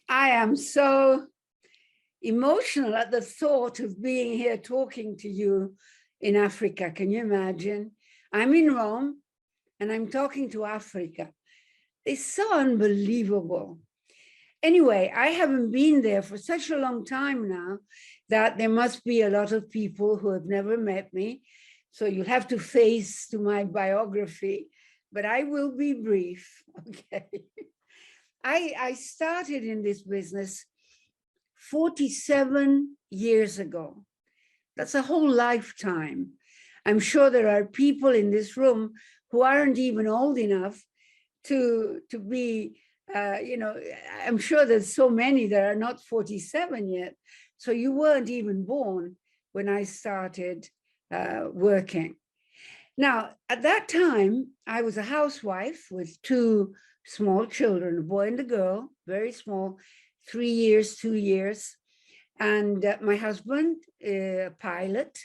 I am so emotional at the thought of being here talking to you in Africa. Can you imagine? I'm in Rome and I'm talking to Africa. It's so unbelievable. Anyway, I haven't been there for such a long time now that there must be a lot of people who have never met me. So you'll have to face to my biography, but I will be brief, okay? I started in this business 47 years ago. That's a whole lifetime. I'm sure there are people in this room who aren't even old enough to be, I'm sure there's so many that are not 47 yet. So you weren't even born when I started working. Now, at that time, I was a housewife with two small children, a boy and a girl, very small, 3 years, 2 years. And my husband, a pilot,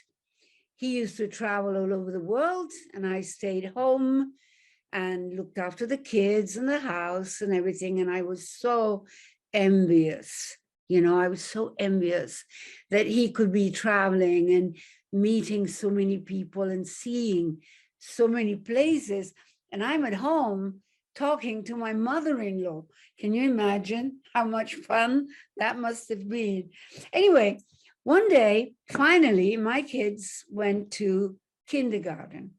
he used to travel all over the world, and I stayed home and looked after the kids and the house and everything. And I was so envious, I was so envious that he could be traveling and meeting so many people and seeing so many places. And I'm at home talking to my mother-in-law. Can you imagine how much fun that must have been? Anyway, one day, finally, my kids went to kindergarten.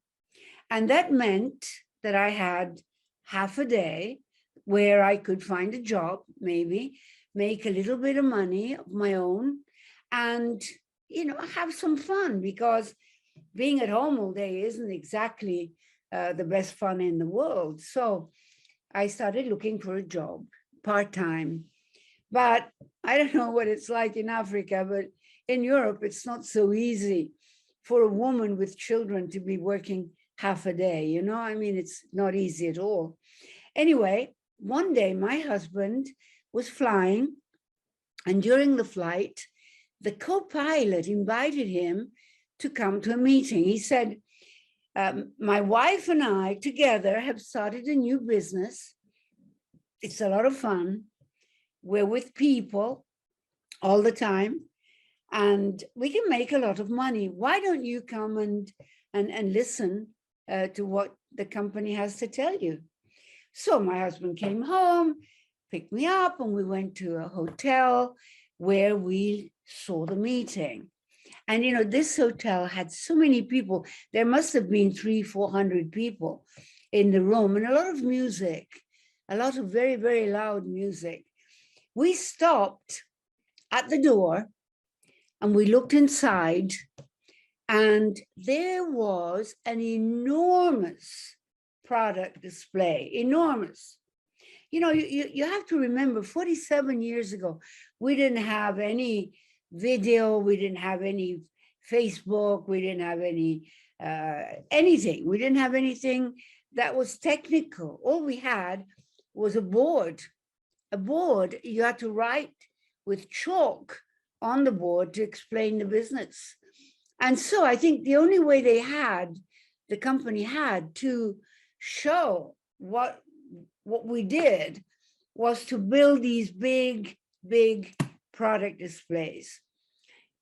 And that meant that I had half a day where I could find a job, maybe, make a little bit of money of my own, and, have some fun, because being at home all day isn't exactly the best fun in the world. So I started looking for a job, part-time. But I don't know what it's like in Africa, but in Europe, it's not so easy for a woman with children to be working half a day, it's not easy at all. Anyway, one day my husband was flying, and during the flight, the co-pilot invited him to come to a meeting. He said, my wife and I together have started a new business. It's a lot of fun. We're with people all the time, and we can make a lot of money. Why don't you come and listen to what the company has to tell you? So my husband came home, picked me up, and we went to a hotel where we saw the meeting. And this hotel had so many people. There must have been 300-400 people in the room, and a lot of music, a lot of very, very loud music. We stopped at the door and we looked inside, and there was an enormous product display, enormous. You have to remember, 47 years ago, we didn't have any video, we didn't have any Facebook, we didn't have any anything. We didn't have anything that was technical. All we had was a board. A board you had to write with chalk on the board to explain the business. And so I think the only way the company had to show what we did was to build these big, big product displays.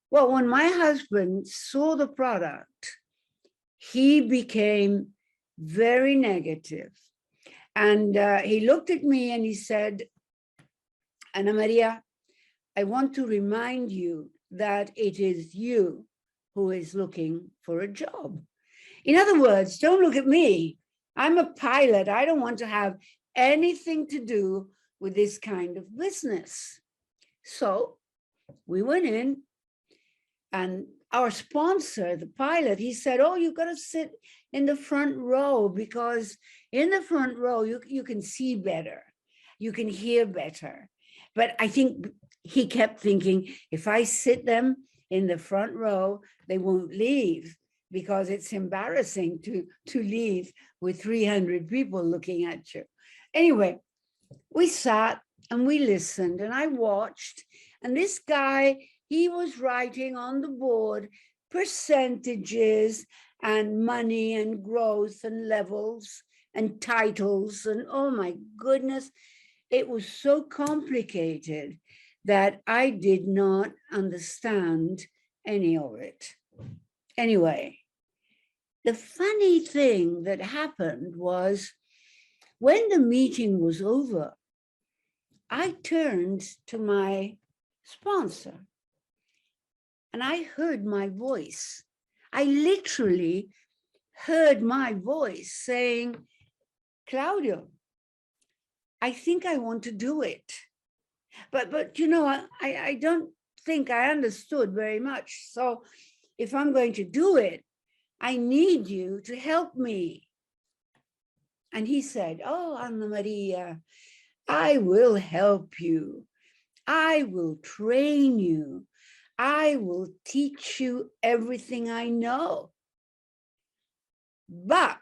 Well, when my husband saw the product, he became very negative. And he looked at me and he said, Ana Maria, I want to remind you that it is you who is looking for a job. In other words, don't look at me. I'm a pilot. I don't want to have anything to do with this kind of business. So we went in, and our sponsor, the pilot, he said, oh, you've got to sit in the front row, because in the front row, you can see better. You can hear better. But I think he kept thinking, if I sit them in the front row, they won't leave, because it's embarrassing to leave with 300 people looking at you. Anyway, we sat and we listened, and I watched, and this guy, he was writing on the board percentages and money and growth and levels and titles, and oh my goodness, it was so complicated that I did not understand any of it. Anyway, the funny thing that happened was when the meeting was over, I turned to my sponsor and I heard my voice. I literally heard my voice saying, Claudio, I think I want to do it. But you know, I don't think I understood very much. So if I'm going to do it, I need you to help me. And he said, oh, Anna Maria, I will help you. I will train you. I will teach you everything I know. But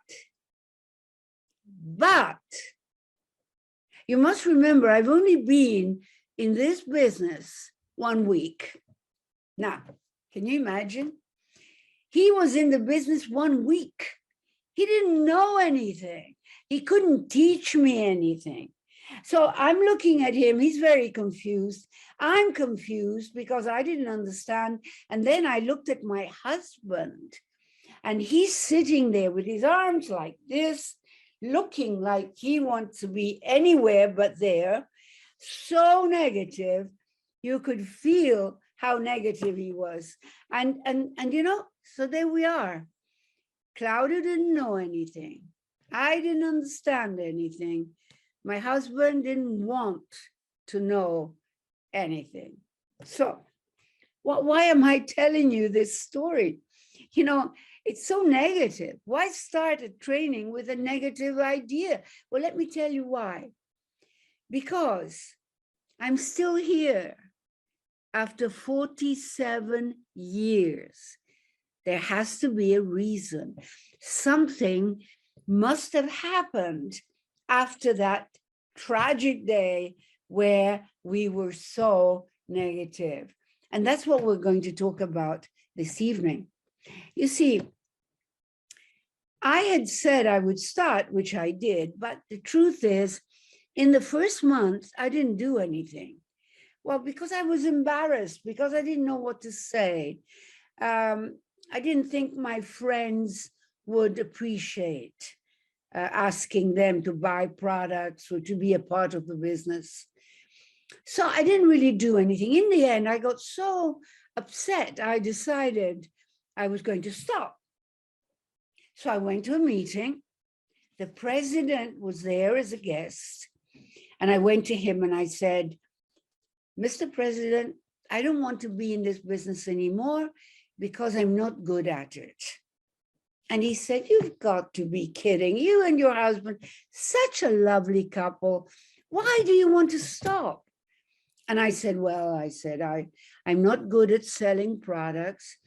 you must remember, I've only been in this business 1 week. Now, can you imagine? He was in the business 1 week. He didn't know anything. He couldn't teach me anything. So I'm looking at him, he's very confused. I'm confused because I didn't understand. And then I looked at my husband and he's sitting there with his arms like this, looking like he wants to be anywhere but there. So negative, you could feel how negative he was. And you know, so there we are. Claudia didn't know anything. I didn't understand anything. My husband didn't want to know anything. So why am I telling you this story? You know, it's so negative. Why start a training with a negative idea? Well, let me tell you why. Because I'm still here after 47 years. There has to be a reason. Something must have happened after that tragic day where we were so negative. And that's what we're going to talk about this evening. You see, I had said I would start, which I did, but the truth is, in the first month, I didn't do anything. Well, because I was embarrassed, because I didn't know what to say. I didn't think my friends would appreciate asking them to buy products or to be a part of the business. So I didn't really do anything. In the end, I got so upset, I decided I was going to stop. So I went to a meeting. The president was there as a guest. And I went to him and I said, Mr. President, I don't want to be in this business anymore because I'm not good at it. And he said, you've got to be kidding. You and your husband, such a lovely couple. Why do you want to stop? And I said, well, I'm not good at selling products.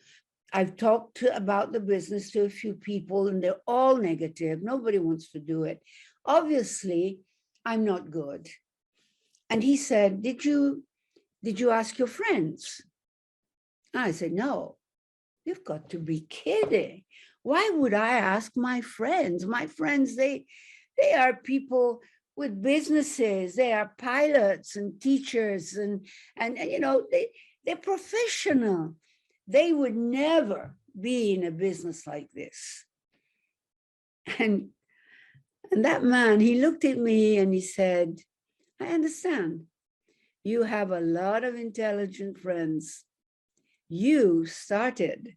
I've talked about the business to a few people and they're all negative. Nobody wants to do it. Obviously, I'm not good. And he said, did you ask your friends? And I said, no, you've got to be kidding. Why would I ask my friends? My friends, they are people with businesses. They are pilots and teachers and you know, they're professional. They would never be in a business like this. And that man, he looked at me and he said, I understand. You have a lot of intelligent friends. You started,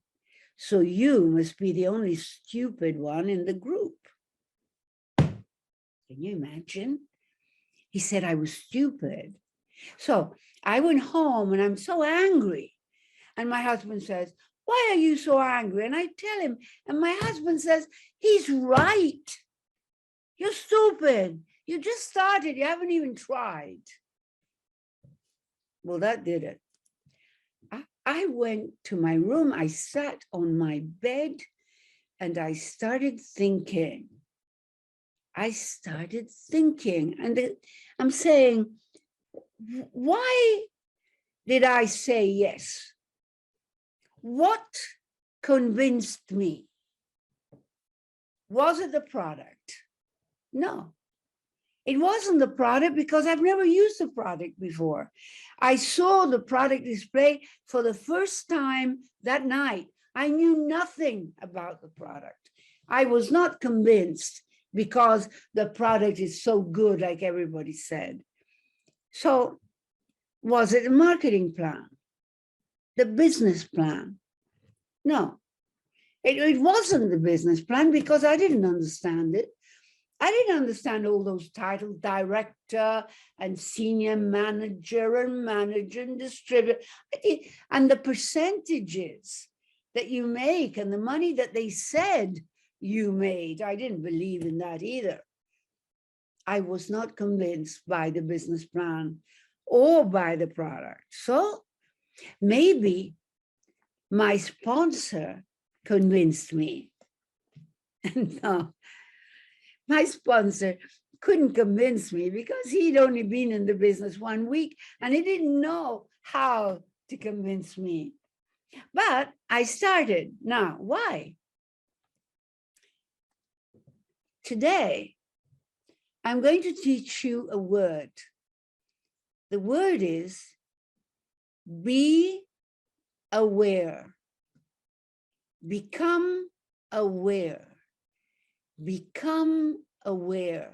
so you must be the only stupid one in the group. Can you imagine? He said I was stupid. So I went home and I'm so angry. And my husband says, why are you so angry? And I tell him, and my husband says, he's right. You're stupid. You just started. You haven't even tried. Well, that did it. I went to my room. I sat on my bed and I started thinking. And I'm saying, why did I say yes? What convinced me? Was it the product? No. It wasn't the product because I've never used the product before. I saw the product display for the first time that night. I knew nothing about the product. I was not convinced because the product is so good, like everybody said. So was it a marketing plan? The business plan? No, it wasn't the business plan because I didn't understand it. I didn't understand all those titles, director and senior manager and distributor, and the percentages that you make and the money that they said you made. I didn't believe in that either. I was not convinced by the business plan or by the product. So maybe my sponsor convinced me. No, my sponsor couldn't convince me because he'd only been in the business 1 week and he didn't know how to convince me. But I started. Now, why? Today, I'm going to teach you a word. The word is be aware. Become aware. Become aware.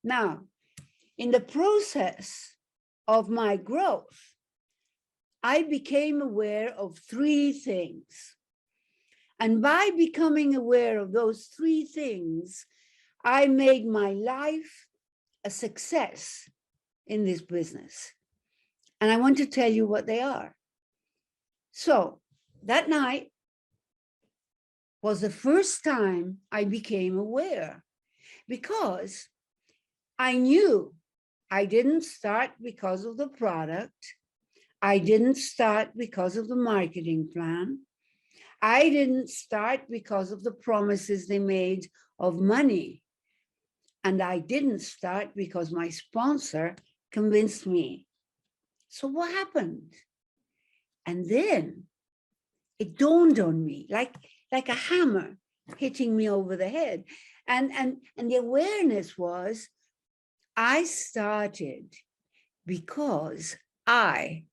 Now, in the process of my growth, I became aware of 3 things. And by becoming aware of those 3 things, I made my life a success in this business. And I want to tell you what they are. So that night was the first time I became aware, because I knew I didn't start because of the product. I didn't start because of the marketing plan. I didn't start because of the promises they made of money. And I didn't start because my sponsor convinced me. So what happened? And then it dawned on me like a hammer hitting me over the head. And the awareness was, I started because I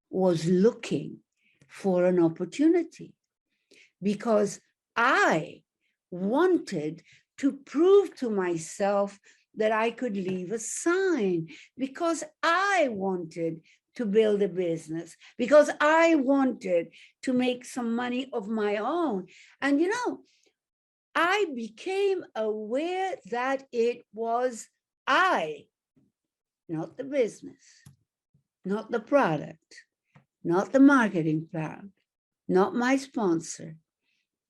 was looking for an opportunity, because I wanted to prove to myself that I could leave a sign, because I wanted to build a business, because I wanted to make some money of my own. And you know, I became aware that it was I, not the business, not the product, not the marketing plan, not my sponsor.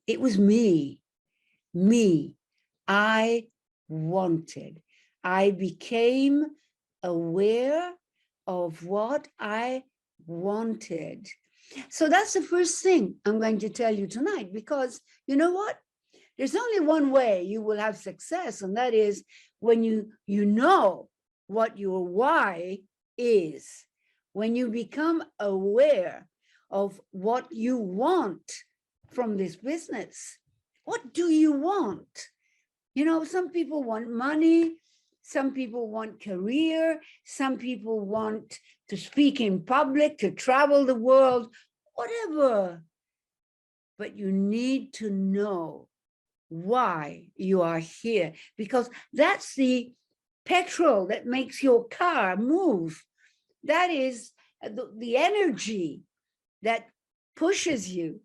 It was me. I wanted. I became aware of what I wanted. So that's the first thing I'm going to tell you tonight, because you know what? There's only one way you will have success, and that is when you know what your why is. When you become aware of what you want from this business. What do you want? You know, some people want money, some people want career, some people want to speak in public, to travel the world, whatever. But you need to know why you are here, because that's the petrol that makes your car move. That is the energy that pushes you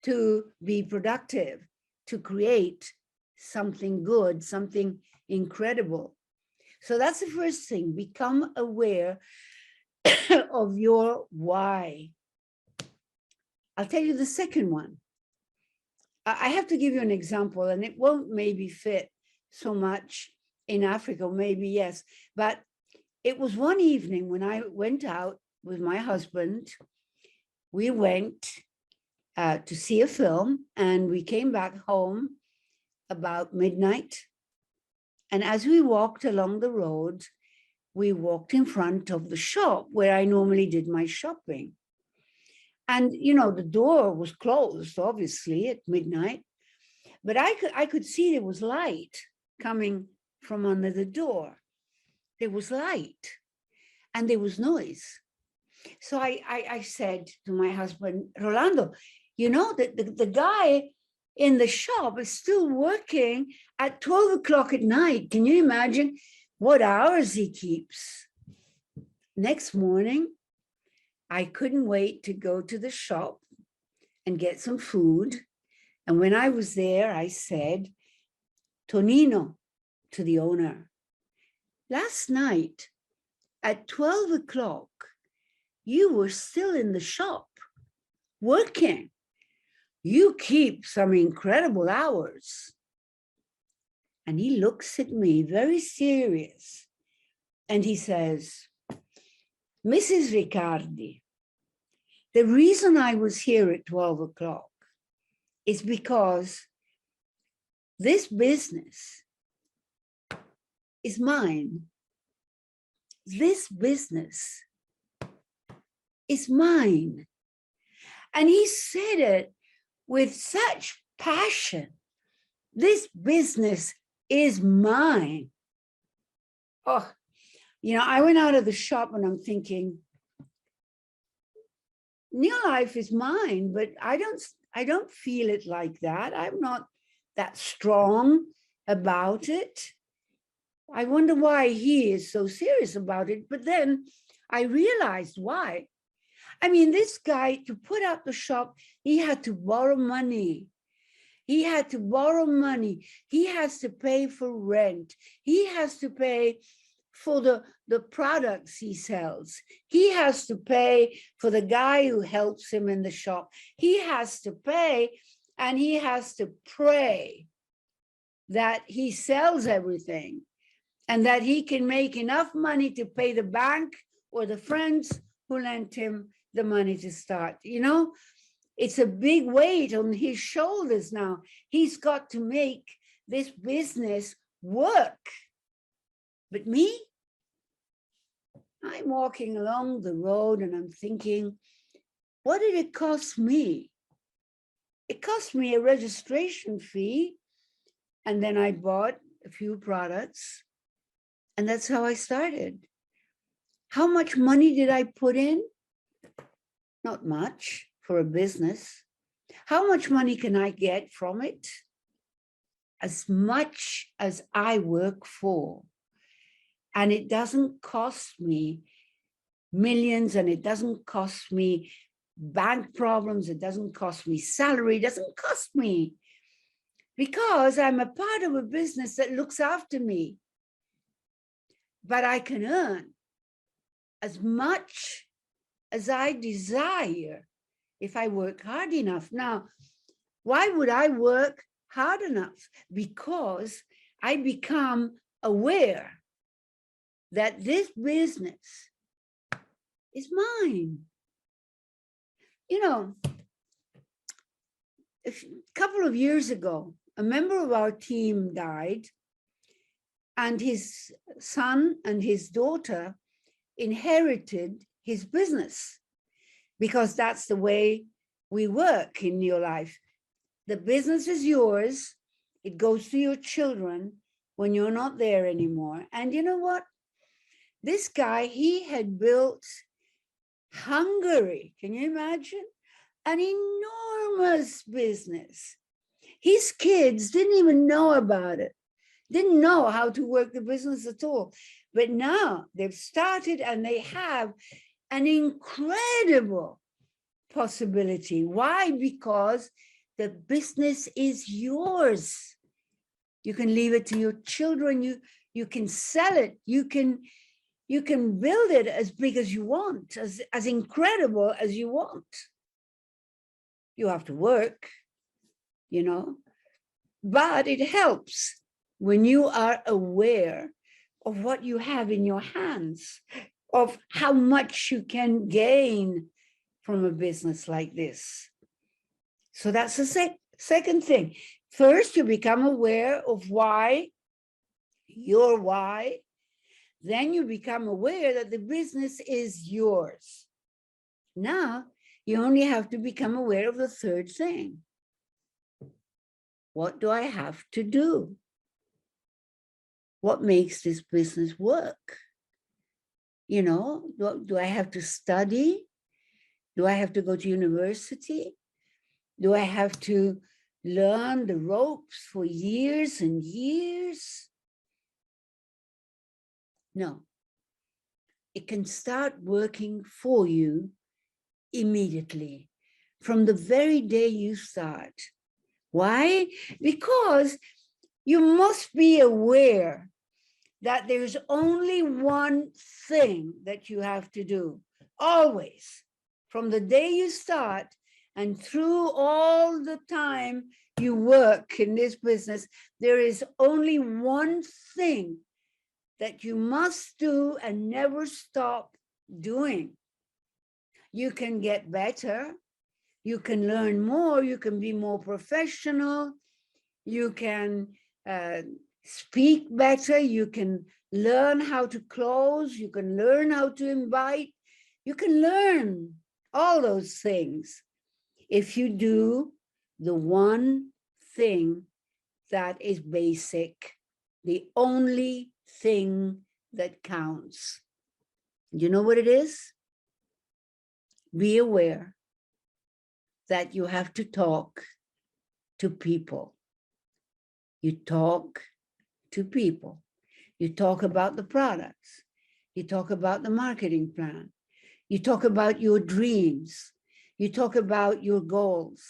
to be productive, to create something good, something incredible. So that's the first thing. Become aware of your why. I'll tell you the second one. I have to give you an example, and it won't maybe fit so much in Africa, maybe yes, but it was one evening when I went out with my husband. We went to see a film, and we came back home about midnight. And as we walked along the road, we walked in front of the shop where I normally did my shopping. And, you know, the door was closed, obviously, at midnight, but I could see there was light coming from under the door. there was light and there was noise. So I said to my husband, Rolando, you know, the guy in the shop is still working at 12 o'clock at night. Can you imagine what hours he keeps? Next morning, I couldn't wait to go to the shop and get some food. And when I was there, I said, Tonino, to the owner, last night at 12 o'clock, you were still in the shop working. You keep some incredible hours. And he looks at me very serious and he says, Mrs. Riccardi, the reason I was here at 12 o'clock is because this business is mine. This business is mine. And he said it with such passion. This business is mine. Oh, you know, I went out of the shop and I'm thinking, Neolife is mine, but I don't feel it like that. I'm not that strong about it. I wonder why he is so serious about it. But then I realized why. I mean, this guy, to put up the shop, he had to borrow money. He had to borrow money. He has to pay for rent. He has to pay for the products he sells. He has to pay for the guy who helps him in the shop. He has to pay, and he has to pray that he sells everything and that he can make enough money to pay the bank or the friends who lent him the money to start. You know, it's a big weight on his shoulders now. He's got to make this business work. But me, I'm walking along the road and I'm thinking, what did it cost me? It cost me a registration fee. And then I bought a few products. And that's how I started. How much money did I put in? Not much for a business. How much money can I get from it? As much as I work for. And it doesn't cost me millions, and it doesn't cost me bank problems. It doesn't cost me salary. It doesn't cost me, because I'm a part of a business that looks after me. But I can earn as much as I desire if I work hard enough. Now, why would I work hard enough? Because I become aware that this business is mine. You know, a couple of years ago, a member of our team died, and his son and his daughter inherited his business, because that's the way we work in Neolife. The business is yours. It goes to your children when you're not there anymore. And you know what? This guy, he had built Hungary. Can you imagine? An enormous business. His kids didn't even know about it, didn't know how to work the business at all. But now they've started and they have an incredible possibility. Why? Because the business is yours. You can leave it to your children. You can sell it. You can build it as big as you want, as incredible as you want. You have to work, you know, but it helps when you are aware of what you have in your hands, of how much you can gain from a business like this. So that's the second thing. First, you become aware of why, your why. Then you become aware that the business is yours. Now, you only have to become aware of the third thing. What do I have to do? What makes this business work? You know, do I have to study? Do I have to go to university? Do I have to learn the ropes for years and years? No. It can start working for you immediately, from the very day you start. Why? Because you must be aware that there's only one thing that you have to do, always, from the day you start and through all the time you work in this business. There is only one thing that you must do and never stop doing. You can get better, you can learn more, you can be more professional, you can speak better, you can learn how to close, you can learn how to invite, you can learn all those things if you do the one thing that is basic, the only thing that counts. You know what it is? Be aware that you have to talk to people. You talk to people. You talk about the products. You talk about the marketing plan. You talk about your dreams. You talk about your goals.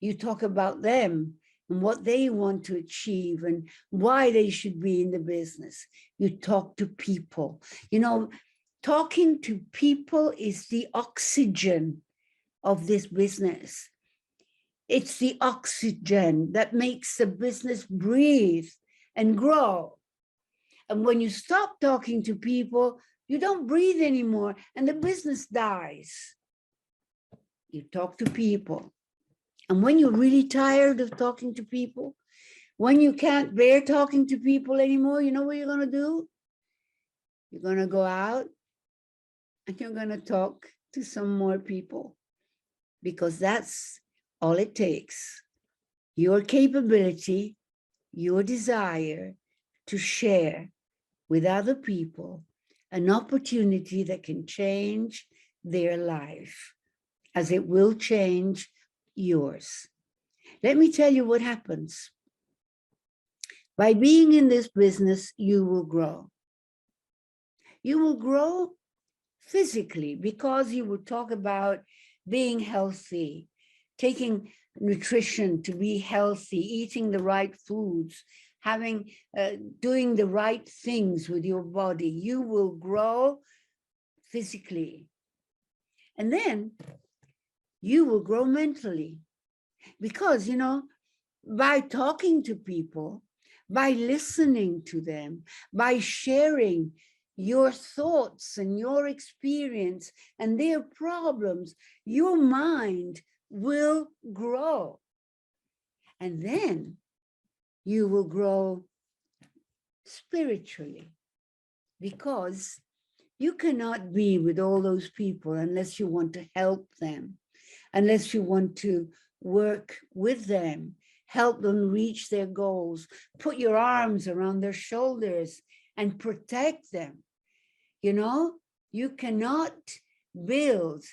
You talk about them and what they want to achieve and why they should be in the business. You talk to people. You know, talking to people is the oxygen of this business. It's the oxygen that makes the business breathe and grow. And when you stop talking to people, you don't breathe anymore and the business dies. You talk to people. And when you're really tired of talking to people, when you can't bear talking to people anymore, you know what you're going to do? You're going to go out and you're going to talk to some more people, because that's all it takes. Your capability, your desire to share with other people an opportunity that can change their life, as it will change yours. Let me tell you what happens. By being in this business, you will grow. You will grow physically, because you will talk about being healthy, taking nutrition to be healthy, eating the right foods, doing the right things with your body. You will grow physically. And then you will grow mentally, because, you know, by talking to people, by listening to them, by sharing your thoughts and your experience and their problems, your mind will grow. And then you will grow spiritually, because you cannot be with all those people unless you want to help them, unless you want to work with them, help them reach their goals, put your arms around their shoulders and protect them. You know, you cannot build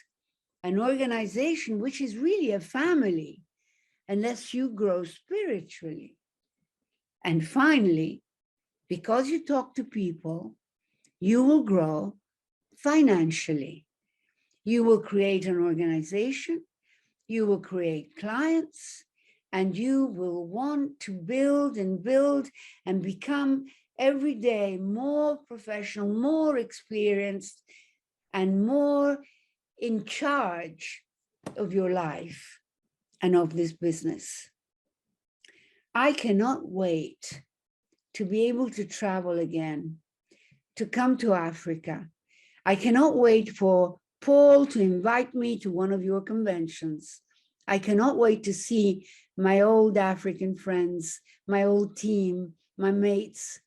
an organization, which is really a family, unless you grow spiritually. And finally, because you talk to people, you will grow financially. You will create an organization, you will create clients, and you will want to build and become every day more professional, more experienced, and more in charge of your life and of this business. I cannot wait to be able to travel again, to come to Africa. I cannot wait for Paul to invite me to one of your conventions. I cannot wait to see my old African friends, my old team, my mates,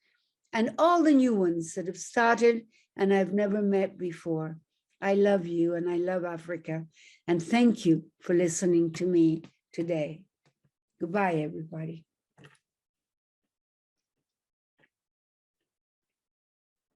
and all the new ones that have started and I've never met before. I love you and I love Africa. And thank you for listening to me today. Goodbye, everybody.